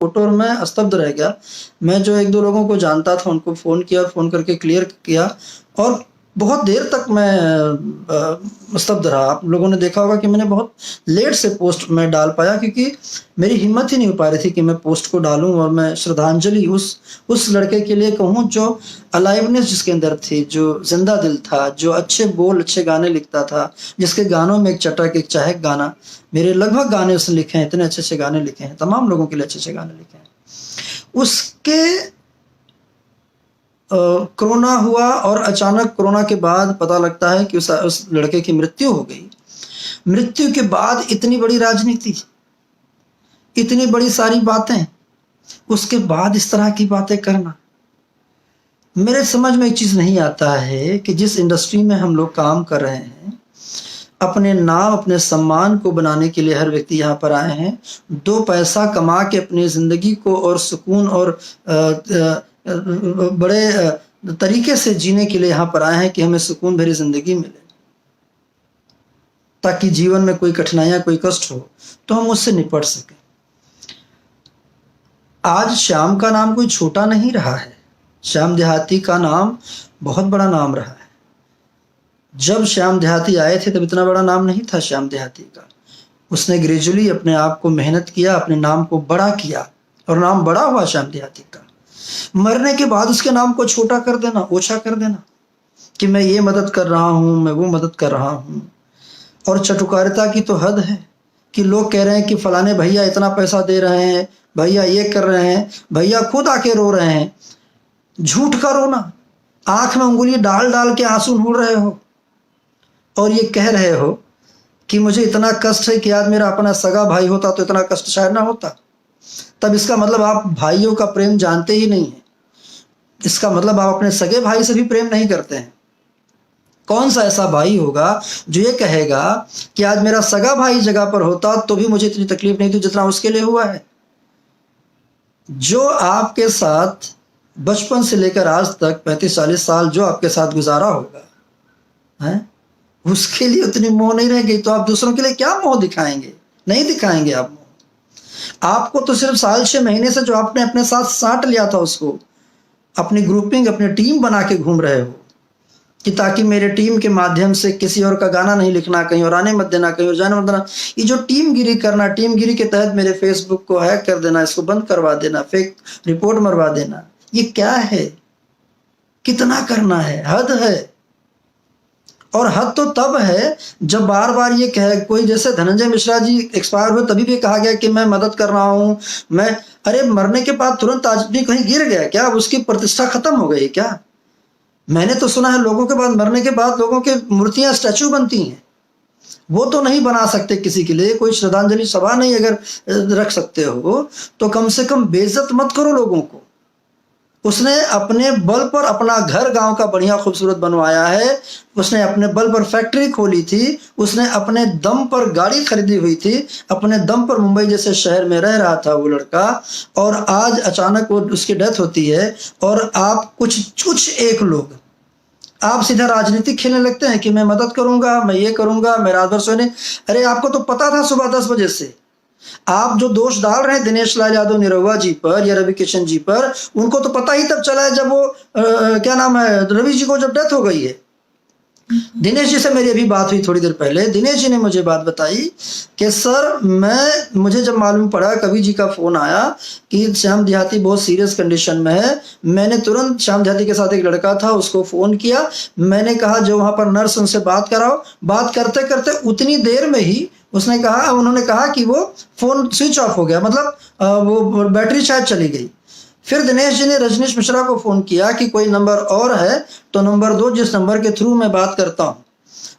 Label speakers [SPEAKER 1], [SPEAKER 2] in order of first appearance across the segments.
[SPEAKER 1] Photo और मैं स्तब्ध रह गया। मैं जो 1-2 लोगों को जानता था उनको फ़ोन किया और फ़ोन करके क्लियर किया और बहुत देर तक मैं स्तब्ध रहा। आप लोगों ने देखा होगा कि मैंने बहुत लेट से पोस्ट मैं डाल पाया क्योंकि मेरी हिम्मत ही नहीं हो पा रही थी कि मैं पोस्ट को डालूँ और मैं श्रद्धांजलि उस लड़के के लिए कहूँ जो अलाइवनेस जिसके अंदर थी, जो ज़िंदा दिल था, जो अच्छे बोल, अच्छे गाने लिखता था, जिसके गानों में एक चटक, एक चहक गाना। मेरे लगभग गाने उसने लिखे हैं, इतने अच्छे-अच्छे गाने लिखे हैं, तमाम लोगों के लिए अच्छे-अच्छे गाने लिखे हैं। उसके कोरोना हुआ और अचानक कोरोना के बाद पता लगता है कि उस लड़के की मृत्यु हो गई। मृत्यु के बाद इतनी बड़ी राजनीति, इतनी बड़ी सारी बातें, उसके बाद इस तरह की बातें करना, मेरे समझ में एक चीज़ नहीं आता है कि जिस इंडस्ट्री में हम लोग काम कर रहे हैं, अपने नाम, अपने सम्मान को बनाने के लिए हर व्यक्ति यहाँ पर आए हैं। 2 पैसा कमा के अपनी ज़िंदगी को और सुकून और बड़े तरीके से जीने के लिए यहाँ पर आए हैं कि हमें सुकून भरी ज़िंदगी मिले। ताकि जीवन में कोई कठिनाइयाँ, कोई कष्ट हो, तो हम उससे निपट सकें। आज श्याम का नाम कोई छोटा नहीं रहा है। श्याम देहाती का नाम बहुत बड़ा नाम रहा है। जब श्याम देहाती आए थे तब इतना बड़ा नाम नहीं था श्याम देहाती का। उसने ग्रेजुअली अपने आप को मेहनत किया, अपने नाम को बड़ा किया और नाम बड़ा हुआ श्याम देहाती का। मरने के बाद उसके नाम को छोटा कर देना, ओछा कर देना कि मैं ये मदद कर रहा हूँ, मैं वो मदद कर रहा हूँ। और चटुकारिता की तो हद है कि लोग कह रहे हैं कि फलाने भैया इतना पैसा दे रहे हैं, भैया ये कर रहे हैं, भैया खुद आके रो रहे हैं। झूठ का रोना, आँख में उँगली डाल-डाल के आँसू ढूँढ रहे हो और ये कह रहे हो कि मुझे इतना कष्ट है कि आज मेरा अपना सगा भाई होता तो इतना कष्ट शायद ना होता। तब इसका मतलब आप भाइयों का प्रेम जानते ही नहीं हैं। इसका मतलब आप अपने सगे भाई से भी प्रेम नहीं करते हैं। कौन सा ऐसा भाई होगा जो ये कहेगा कि आज मेरा सगा भाई जगह पर होता तो भी मुझे इतनी तकलीफ नहीं थी जितना उसके लिए हुआ है। जो आपके साथ बचपन से लेकर आज तक 35-40 साल जो आपके साथ गुजारा होगा, हैं? उसके लिए उतनी मोह नहीं रह गई तो आप दूसरों के लिए क्या मोह दिखाएंगे? नहीं दिखाएंगे आप मोह। आपको तो सिर्फ साल 6 महीने से जो आपने अपने साथ साट लिया था उसको, अपनी ग्रुपिंग, अपनी टीम बना के घूम रहे हो कि ताकि मेरे टीम के माध्यम से किसी और का गाना नहीं लिखना, कहीं और आने मत देना, कहीं और जाने मत देना। ये जो टीमगिरी करना, टीमगिरी के तहत मेरे फेसबुक को हैक कर देना, इसको बंद करवा देना, फेक रिपोर्ट मरवा देना, ये क्या है? कितना करना है? हद है। और हद तो तब है जब बार बार ये कहे कोई, जैसे धनंजय मिश्रा जी एक्सपायर हुए तभी भी कहा गया कि मैं मदद कर रहा हूँ, मैं। अरे मरने के बाद तुरंत आदमी कहीं गिर गया क्या? उसकी प्रतिष्ठा खत्म हो गई क्या? मैंने तो सुना है लोगों के बाद, मरने के बाद लोगों के मूर्तियां, स्टैचू बनती हैं। वो तो नहीं बना सकते किसी के लिए, कोई श्रद्धांजलि सभा नहीं अगर रख सकते हो तो कम से कम बेइज्जत मत करो लोगों को। उसने अपने बल पर अपना घर गांव का बढ़िया खूबसूरत बनवाया है। उसने अपने बल पर फैक्ट्री खोली थी, उसने अपने दम पर गाड़ी खरीदी हुई थी, अपने दम पर मुंबई जैसे शहर में रह रहा था वो लड़का, और आज अचानक वो उसकी डेथ होती है और आप कुछ एक लोग आप सीधा राजनीति खेलने लगते हैं कि मैं मदद करूंगा, मैं ये करूंगा, मैं रात भर सोने। अरे आपको तो पता था सुबह 10 बजे से। आप जो दोष डाल रहे हैं दिनेश लाल यादव निरहुआ जी पर या रवि किशन जी पर, उनको तो पता ही तब चला है जब वो क्या नाम है, रवि जी को जब डेथ हो गई है। दिनेश जी से मेरी अभी बात हुई थोड़ी देर पहले। दिनेश जी ने मुझे बात बताई कि सर मुझे जब मालूम पड़ा, कवि जी का फोन आया कि श्याम देहाती बहुत सीरियस कंडीशन में है, मैंने तुरंत श्याम देहाती के साथ एक लड़का था उसको फोन किया। मैंने कहा जो वहां पर नर्स उनसे बात कराओ। बात करते करते उतनी देर में ही उन्होंने कहा कि वो फोन स्विच ऑफ हो गया, मतलब वो बैटरी शायद चली गई। फिर दिनेश जी ने रजनीश मिश्रा को फोन किया कि कोई नंबर और है तो नंबर दो, जिस नंबर के थ्रू मैं बात करता हूँ।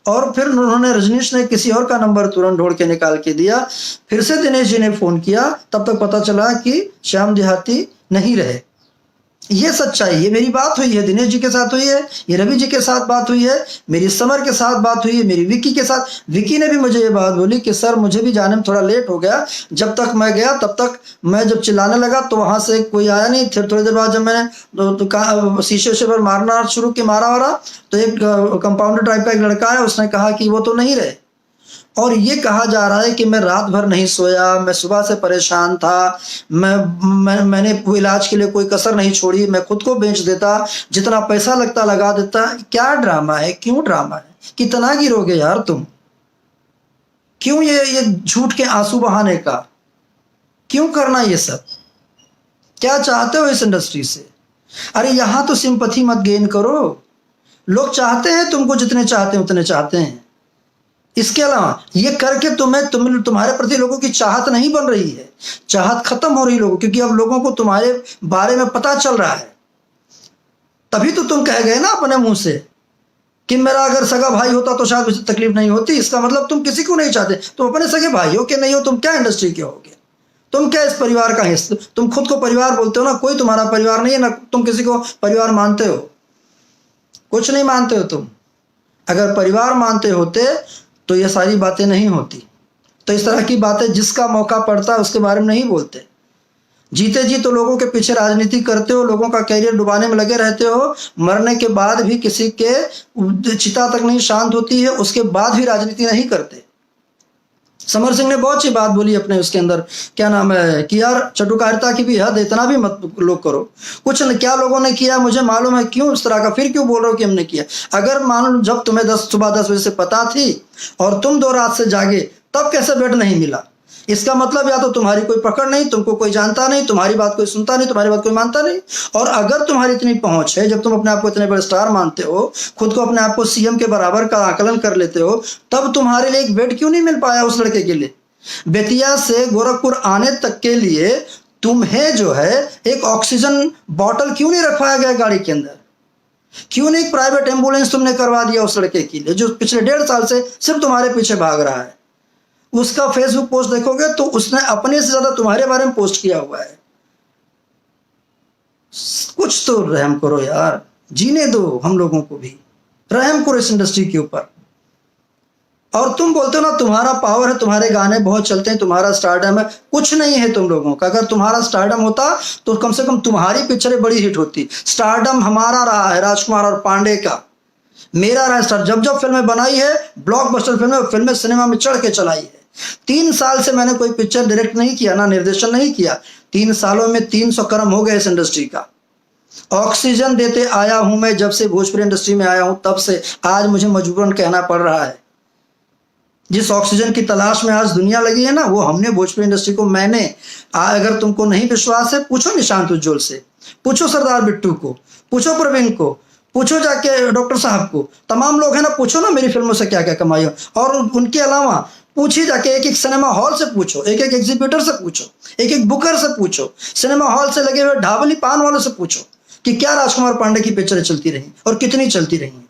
[SPEAKER 1] और फिर उन्होंने, रजनीश ने किसी और का नंबर तुरंत ढूंढ के निकाल के दिया। फिर से दिनेश जी ने फोन किया, तब तक पता चला कि श्याम देहाती नहीं रहे। ये सच्चाई, ये मेरी बात हुई है, दिनेश जी के साथ हुई है, ये रवि जी के साथ बात हुई है, मेरी समर के साथ बात हुई है, मेरी विकी के साथ। विकी ने भी मुझे ये बात बोली कि सर मुझे भी जाने में थोड़ा लेट हो गया, जब तक मैं गया तब तक मैं जब चिल्लाने लगा तो वहां से कोई आया नहीं। फिर थोड़ी देर बाद जब मैंने शीशे से पर मारना शुरू किया, मारा तो एक कंपाउंडर टाइप का एक लड़का है, उसने कहा कि वो तो नहीं रहे। और ये कहा जा रहा है कि मैं रात भर नहीं सोया, मैं सुबह से परेशान था, मैंने इलाज के लिए कोई कसर नहीं छोड़ी, मैं खुद को बेच देता, जितना पैसा लगता लगा देता। क्या ड्रामा है, क्यों ड्रामा है, कितना गिरोगे यार तुम? क्यों ये झूठ के आंसू बहाने का, क्यों करना ये सब? क्या चाहते हो इस इंडस्ट्री से? अरे यहां तो सिंपैथी मत गेन करो, लोग चाहते हैं तुमको, जितने चाहते हैं उतने चाहते हैं। इसके अलावा ये करके तुम्हारे प्रति लोगों की चाहत नहीं बन रही है, चाहत खत्म हो रही लोगों, क्योंकि अब लोगों को तुम्हारे बारे में पता चल रहा है। तभी तो तुम कह गए ना अपने मुंह से कि मेरा अगर सगा भाई होता तो शायद मुझे तकलीफ नहीं होती। इसका मतलब तुम किसी को नहीं चाहते, तुम अपने सगे भाई हो कि नहीं हो, तुम क्या इंडस्ट्री के होगे, तुम क्या इस परिवार का हिस्सा? तुम खुद को परिवार बोलते हो ना, कोई तुम्हारा परिवार नहीं है ना, तुम किसी को परिवार मानते हो? कुछ नहीं मानते हो तुम। अगर परिवार मानते होते तो ये सारी बातें नहीं होती। तो इस तरह की बातें जिसका मौका पड़ता है उसके बारे में नहीं बोलते। जीते जी तो लोगों के पीछे राजनीति करते हो, लोगों का कैरियर डुबाने में लगे रहते हो, मरने के बाद भी किसी के चिता तक नहीं शांत होती है, उसके बाद भी राजनीति नहीं करते। समर सिंह ने बहुत सी बात बोली अपने उसके अंदर, क्या नाम है, कि यार चटुकारिता की भी हद, इतना भी मत लोग करो। कुछ न, क्या लोगों ने किया मुझे मालूम है, क्यों इस तरह का, फिर क्यों बोल रहे हो कि हमने किया? अगर मान लो जब तुम्हें सुबह 10 बजे से पता थी और तुम 2 रात से जागे, तब कैसे बेड नहीं मिला? इसका मतलब या तो तुम्हारी कोई पकड़ नहीं, तुमको कोई जानता नहीं, तुम्हारी बात कोई सुनता नहीं, तुम्हारी बात कोई मानता नहीं। और अगर तुम्हारी इतनी पहुंच है, जब तुम अपने आप को इतने बड़े स्टार मानते हो, खुद को अपने आप को सीएम के बराबर का आकलन कर लेते हो, तब तुम्हारे लिए एक बेड क्यों नहीं मिल पाया उस लड़के के लिए? बेतिया से गोरखपुर आने तक के लिए तुम्हें जो है एक ऑक्सीजन बॉटल क्यों नहीं रखवाया गया गाड़ी के अंदर? क्यों नहीं प्राइवेट एम्बुलेंस तुमने करवा दिया उस लड़के के लिए, जो पिछले 1.5 साल से सिर्फ तुम्हारे पीछे भाग रहा है? उसका फेसबुक पोस्ट देखोगे तो उसने अपने से ज्यादा तुम्हारे बारे में पोस्ट किया हुआ है। कुछ तो रहम करो यार, जीने दो हम लोगों को भी, रहम करो इस इंडस्ट्री के ऊपर। और तुम बोलते हो ना तुम्हारा पावर है, तुम्हारे गाने बहुत चलते हैं, तुम्हारा स्टारडम है। कुछ नहीं है तुम लोगों का। अगर तुम्हारा स्टारडम होता तो कम से कम तुम्हारी पिक्चरें बड़ी हिट होती। स्टारडम हमारा रहा है, राजकुमार और पांडे का, मेरा रहा स्टार। जब जब फिल्में बनाई है, ब्लॉकबस्टर फिल्में सिनेमा में चढ़ के चलाई है। 3 साल से मैंने कोई पिक्चर डायरेक्ट नहीं किया, ना निर्देशन नहीं किया। 3 सालों में 300 कर्म हो गए इस इंडस्ट्री का। ऑक्सीजन देते आया हूं मैं, जब से भोजपुरी इंडस्ट्री में आया हूं तब से आज मुझे मजबूरन कहना पड़ रहा है। जिस ऑक्सीजन की तलाश में आज दुनिया लगी है ना, वो हमने भोजपुरी इंडस्ट्री को, मैंने। अगर तुमको नहीं विश्वास है, पूछो निशांत उज्ज्वल से, पूछो सरदार बिट्टू को, पूछो प्रवीण को, पूछो जाके डॉक्टर साहब को, तमाम लोग हैं ना, पूछो ना मेरी फिल्मों से क्या क्या कमाई हो। और उनके अलावा पूछिए जाके, एक एक सिनेमा हॉल से पूछो, एक एक एग्जीबिटर से पूछो, एक एक बुकर से पूछो, सिनेमा हॉल से लगे हुए ढाबली पान वालों से पूछो कि क्या राजकुमार पांडे की पिक्चरें चलती रही और कितनी चलती रही।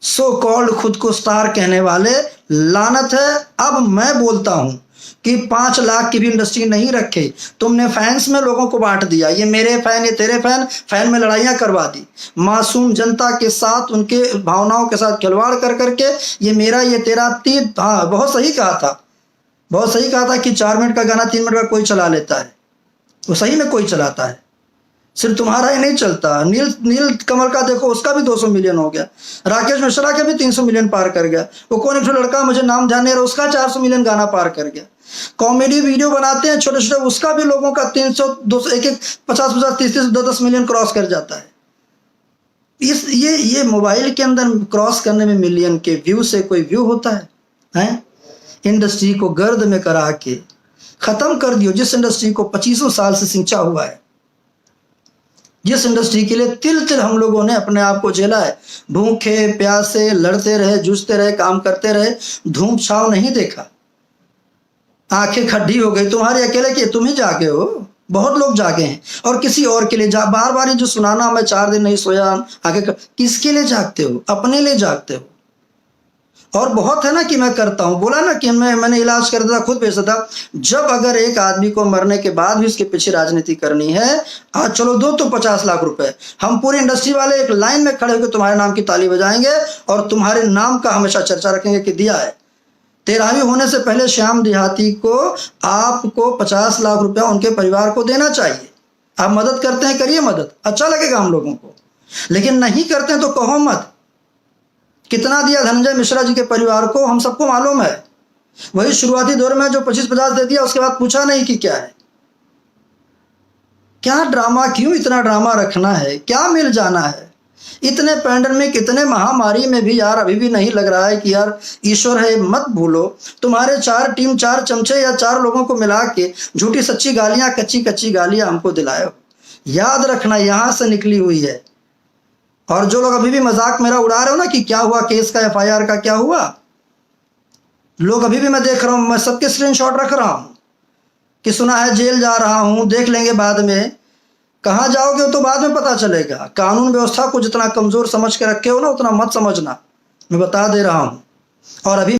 [SPEAKER 1] सो कॉल्ड खुद को स्टार कहने वाले, लानत है। अब मैं बोलता हूं कि 5 लाख की भी इंडस्ट्री नहीं रखे। तुमने फैंस में लोगों को बांट दिया, ये मेरे फैन, ये तेरे फैन, फैन में लड़ाइयां करवा दी। मासूम जनता के साथ, उनके भावनाओं के साथ खिलवाड़ कर करके, ये मेरा, ये तेरा, तीन। हाँ, बहुत सही कहा था, बहुत सही कहा था कि 4 मिनट का गाना 3 मिनट का कोई चला लेता है। वो सही में कोई चलाता है, सिर्फ तुम्हारा ही नहीं चलता। नील कमल का देखो, उसका भी 200 मिलियन हो गया। राकेश मिश्रा के भी 300 मिलियन पार कर गया। वो कौन एक लड़का, मुझे नाम ध्यान नहीं रहा, उसका 400 मिलियन गाना पार कर गया। कॉमेडी वीडियो बनाते हैं छोटे छोटे, उसका भी लोगों का 300, 200, एक 50, 30, 10 मिलियन क्रॉस कर जाता है। ये मोबाइल के अंदर क्रॉस करने में मिलियन के व्यू से कोई व्यू होता है? इंडस्ट्री को गर्द में करा के खत्म कर दियो, जिस इंडस्ट्री को 25 साल से सिंचा हुआ है, जिस इंडस्ट्री के लिए तिल तिल हम लोगों ने अपने आप को झेला है। भूखे प्यासे लड़ते रहे, जूझते रहे, काम करते रहे, धूप छाव नहीं देखा, आंखें खड्डी हो गई। तुम्हारे अकेले के, तुम ही जागे हो, बहुत लोग जागे हैं। और किसी और के लिए बार बार ये जो सुनाना, मैं 4 दिन नहीं सोया, आगे किसके लिए जागते हो? अपने लिए जागते हो। और बहुत है ना कि मैं करता हूं, बोला ना कि मैंने इलाज कर दिया, खुद बेच था। जब अगर एक आदमी को मरने के बाद भी उसके पीछे राजनीति करनी है, आज चलो दो तो 50 लाख रुपए, हम पूरी इंडस्ट्री वाले एक लाइन में खड़े होकर तुम्हारे नाम की ताली बजाएंगे और तुम्हारे नाम का हमेशा चर्चा रखेंगे कि दिया है। 13वीं होने से पहले श्याम देहाती को, आपको 50 लाख रुपया उनके परिवार को देना चाहिए। आप मदद करते हैं, करिए मदद, अच्छा लगेगा हम लोगों को। लेकिन नहीं करते हैं तो कहो मत कितना दिया धनंजय मिश्रा जी के परिवार को हम सबको मालूम है। वही शुरुआती दौर में जो 25-50 दे दिया, उसके बाद पूछा नहीं कि क्या है। क्या ड्रामा, क्यों इतना ड्रामा रखना है, क्या मिल जाना है। इतने पैंडेमिक, इतने महामारी में भी यार अभी भी नहीं लग रहा है कि यार ईश्वर है। मत भूलो, तुम्हारे 4 टीम 4 चमचे या 4 लोगों को मिला के झूठी सच्ची गालियां, कच्ची कच्ची गालियां हमको दिलाए हो। याद रखना, यहां से निकली हुई है। और जो लोग अभी भी मजाक मेरा उड़ा रहे हो ना कि क्या हुआ केस का, FIR का क्या हुआ, लोग अभी भी मैं देख रहा हूं, मैं सबके स्क्रीनशॉट रख रहा हूं कि सुना है जेल जा रहा हूं, देख लेंगे बाद में। कहाँ जाओगे तो बाद में पता चलेगा। कानून व्यवस्था को जितना कमजोर समझ के रखे हो ना, उतना मत समझना, मैं बता दे रहा हूं। और अभी